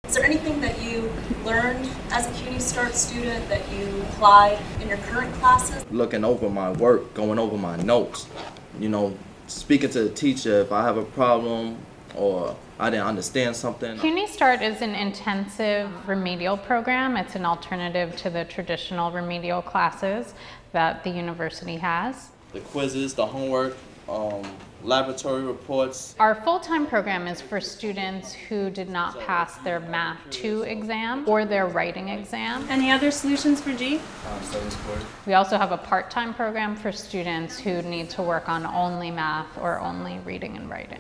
Is there anything that you learned as a CUNY Start student that you applied in your current classes? Looking over my work, going over my notes, speaking to the teacher if I have a problem or I didn't understand something. CUNY Start is an intensive remedial program. It's an alternative to the traditional remedial classes that the university has. The quizzes, the homework, laboratory reports. Our full-time program is for students who did not pass their Math 2 exam or their writing exam. Any other solutions for G? We also have a part-time program for students who need to work on only math or only reading and writing.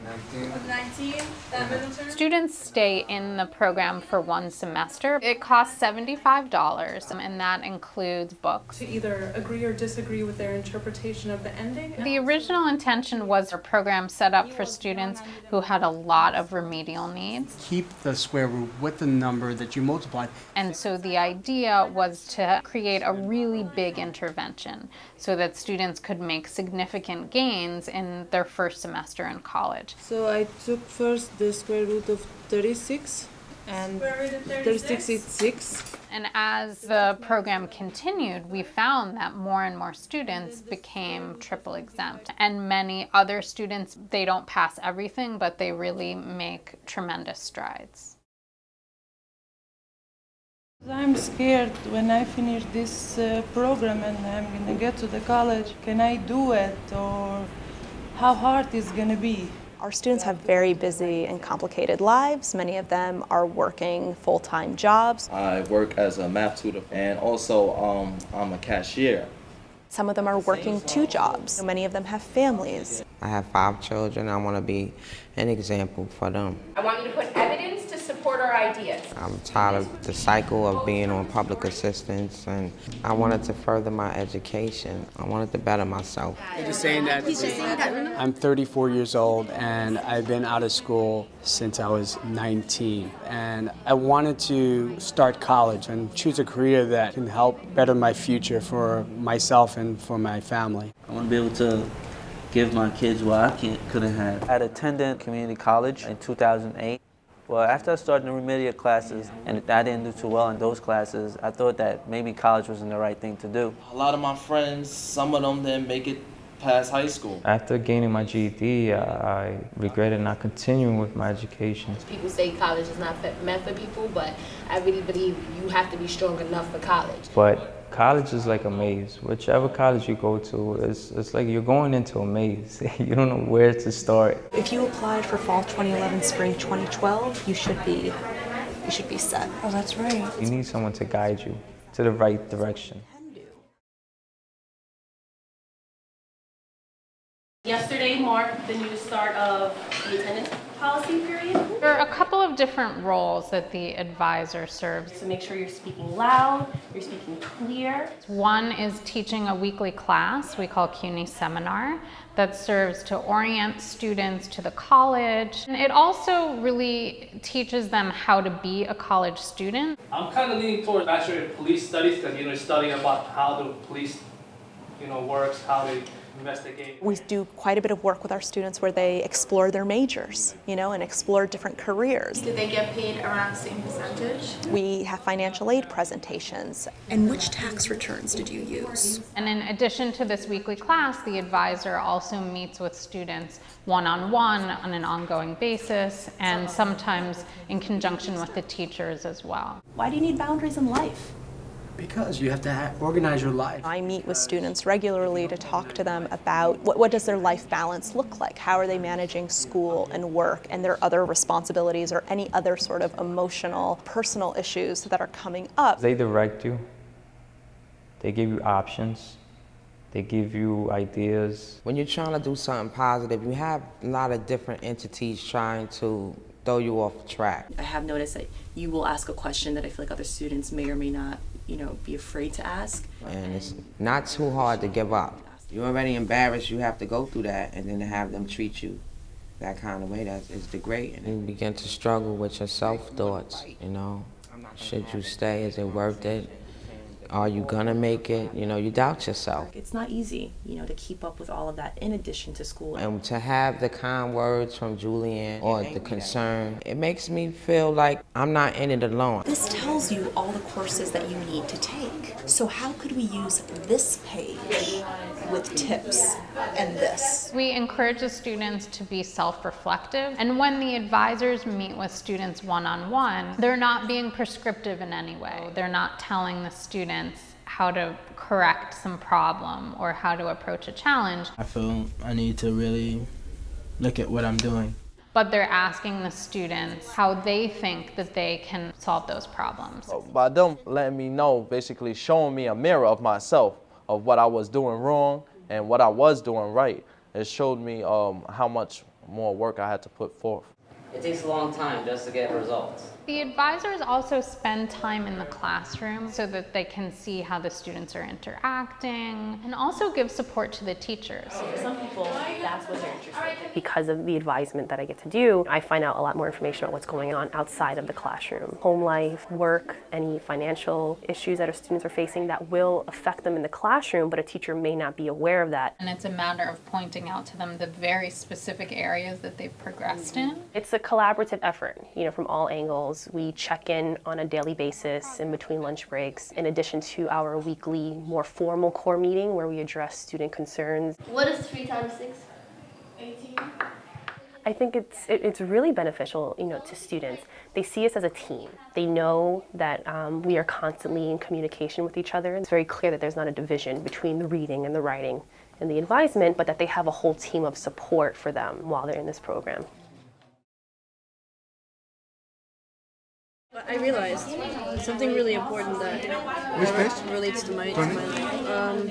19, that middle term? Students stay in the program for one semester. It costs $75, and that includes books. To either agree or disagree with their interpretation of the ending? The original intention was a program set up for students who had a lot of remedial needs. Keep the square root with the number that you multiplied. And so the idea was to create a really big intervention so that students could make significant gains in their first semester in college. So I took first the square root of 36, and Square root of 36 is 6. And as the program continued, we found that more and more students became triple exempt. And many other students, they don't pass everything, but they really make tremendous strides. I'm scared when I finish this program and I'm gonna get to the college. Can I do it, or how hard it's gonna be? Our students have very busy and complicated lives. Many of them are working full-time jobs. I work as a math tutor and also I'm a cashier. Some of them are working 2 jobs. Many of them have families. I have 5 children. I want to be an example for them. I want you to put evidence to support our ideas. I'm tired of the cycle of being on public assistance, and I wanted to further my education. I wanted to better myself. Just saying that I'm 34 years old and I've been out of school since I was 19. And I wanted to start college and choose a career that can help better my future for myself and for my family. I want to be able to give my kids what I couldn't have. I had attended community college in 2008. Well, after I started the remedial classes and I didn't do too well in those classes, I thought that maybe college wasn't the right thing to do. A lot of my friends, some of them didn't make it past high school. After gaining my GED, I regretted not continuing with my education. People say college is not meant for people, but I really believe you have to be strong enough for college. But college is like a maze. Whichever college you go to, it's like you're going into a maze. You don't know where to start. If you applied for fall 2011, spring 2012, you should be set. Oh, that's right. You need someone to guide you to the right direction. Yesterday marked the new start of the attendance policy period. There are a couple of different roles that the advisor serves. To make sure you're speaking loud, you're speaking clear. One is teaching a weekly class we call CUNY Seminar that serves to orient students to the college. And it also really teaches them how to be a college student. I'm kind of leaning towards Bachelor in Police Studies because, studying about how the police, works, how they investigate. We do quite a bit of work with our students where they explore their majors, and explore different careers. Do they get paid around the same percentage? We have financial aid presentations. And which tax returns did you use? And in addition to this weekly class, the advisor also meets with students one-on-one on an ongoing basis, and sometimes in conjunction with the teachers as well. Why do you need boundaries in life? Because you have to organize your life. I meet with students regularly to talk to them about what does their life balance look like? How are they managing school and work and their other responsibilities or any other sort of emotional, personal issues that are coming up? They direct you. They give you options. They give you ideas. When you're trying to do something positive, you have a lot of different entities trying to throw you off track. I have noticed that you will ask a question that I feel like other students may or may not be afraid to ask. And it's not too hard to give up. You're already embarrassed, you have to go through that, and then to have them treat you that kind of way, that is degrading. You begin to struggle with your self-thoughts, Should you stay? Is it worth it? Are you gonna make it? You know, you doubt yourself. It's not easy, to keep up with all of that in addition to school. And to have the kind words from Julian or the concern, it makes me feel like I'm not in it alone. This tells you all the courses that you need to take. So how could we use this page with tips and this? We encourage the students to be self-reflective, and when the advisors meet with students one-on-one, they're not being prescriptive in any way. They're not telling the students how to correct some problem or how to approach a challenge. I feel I need to really look at what I'm doing. But they're asking the students how they think that they can solve those problems. By them letting me know, basically showing me a mirror of myself, of what I was doing wrong and what I was doing right, it showed me how much more work I had to put forth. It takes a long time just to get results. The advisors also spend time in the classroom so that they can see how the students are interacting and also give support to the teachers. For some people, that's what they're interested in. Because of the advisement that I get to do, I find out a lot more information about what's going on outside of the classroom. Home life, work, any financial issues that our students are facing that will affect them in the classroom, but a teacher may not be aware of that. And it's a matter of pointing out to them the very specific areas that they've progressed in. It's a collaborative effort, from all angles. We check in on a daily basis in between lunch breaks, in addition to our weekly, more formal core meeting where we address student concerns. What is 3 times 6? 18. I think it's really beneficial, to students. They see us as a team. They know that we are constantly in communication with each other. It's very clear that there's not a division between the reading and the writing and the advisement, but that they have a whole team of support for them while they're in this program. I realized something really important that relates to my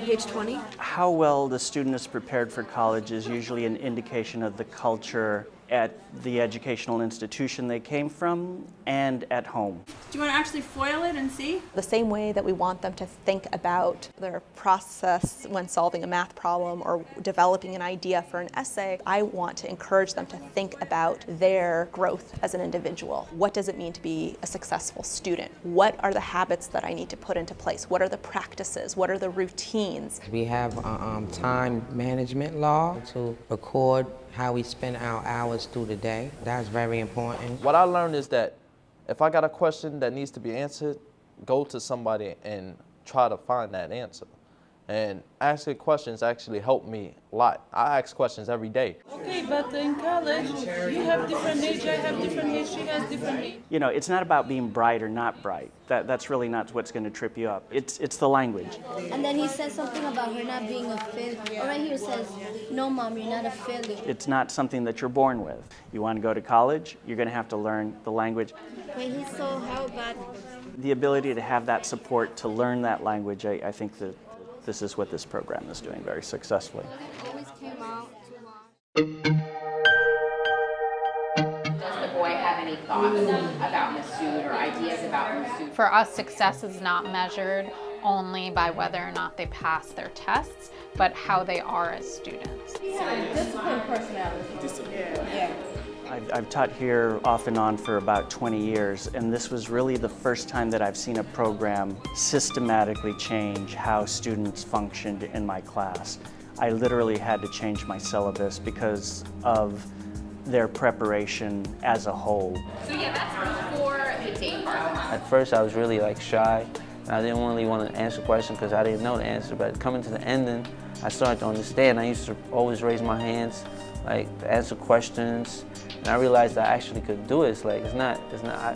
page 20. How well the student is prepared for college is usually an indication of the culture at the educational institution they came from and at home. Do you want to actually foil it and see? The same way that we want them to think about their process when solving a math problem or developing an idea for an essay, I want to encourage them to think about their growth as an individual. What does it mean to be a successful student? What are the habits that I need to put into place? What are the practices? What are the routines? We have a time management law to record how we spend our hours through the day. That's very important. What I learned is that if I got a question that needs to be answered, go to somebody and try to find that answer. And asking questions actually helped me a lot. I ask questions every day. Okay, but in college, you have different age, I have different age, she has different age. It's not about being bright or not bright. That's really not what's going to trip you up. It's the language. And then he says something about her not being a failure. Or right here it says, no mom, you're not a failure. It's not something that you're born with. You want to go to college, you're going to have to learn the language. When he saw how bad... The ability to have that support to learn that language, I think that this is what this program is doing very successfully. Does the boy have any thoughts about Masood or ideas about Masood? For us, success is not measured only by whether or not they pass their tests, but how they are as students. Discipline, personality. Yeah. I've taught here off and on for about 20 years, and this was really the first time that I've seen a program systematically change how students functioned in my class. I literally had to change my syllabus because of their preparation as a whole. So yeah, that's before the date part. At first I was really shy, and I didn't really want to answer questions because I didn't know the answer, but coming to the ending, I started to understand. I used to always raise my hands, to answer questions, and I realized I actually could do it. It's not,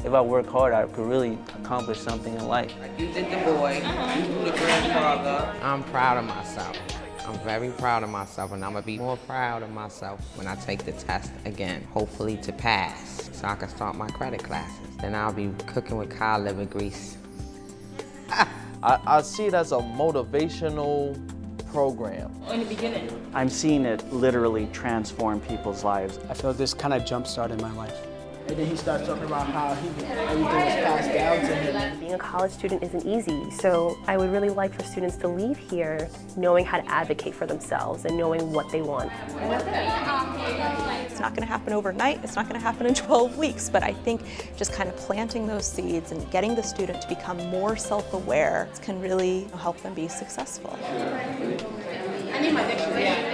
if I work hard, I could really accomplish something in life. You did the boy, you do the grandfather. I'm proud of myself. I'm very proud of myself, and I'm gonna be more proud of myself when I take the test again, hopefully to pass, so I can start my credit classes. Then I'll be cooking with cod liver grease. I see it as a motivational program. In the beginning. I'm seeing it literally transform people's lives. I feel this kind of jump-started my life. And then he starts talking about how everything was passed down to him. Being a college student isn't easy, so I would really like for students to leave here knowing how to advocate for themselves and knowing what they want. It's not going to happen overnight, it's not going to happen in 12 weeks, but I think just kind of planting those seeds and getting the student to become more self-aware can really help them be successful. I need my dictionary.